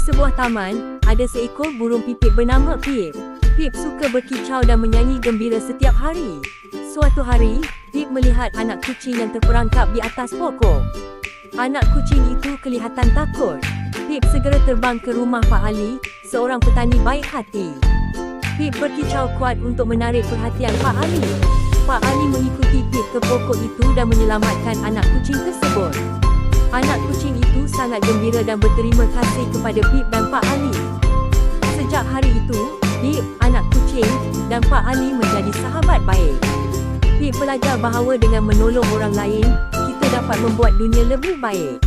sebuah taman, ada seekor burung pipit bernama Pip. Pip suka berkicau dan menyanyi gembira setiap hari. Suatu hari, Pip melihat anak kucing yang terperangkap di atas pokok. Anak kucing itu kelihatan takut. Pip segera terbang ke rumah Pak Ali, seorang petani baik hati. Pip berkicau kuat untuk menarik perhatian Pak Ali. Pak Ali mengikuti Pip ke pokok itu dan menyelamatkan anak kucing tersebut. Anak kucing itu sangat gembira dan berterima kasih kepada Pip dan Pak Ali. Sejak hari itu, Pip, anak kucing, dan Pak Ali menjadi sahabat baik. Pip belajar bahawa dengan menolong orang lain, kita dapat membuat dunia lebih baik.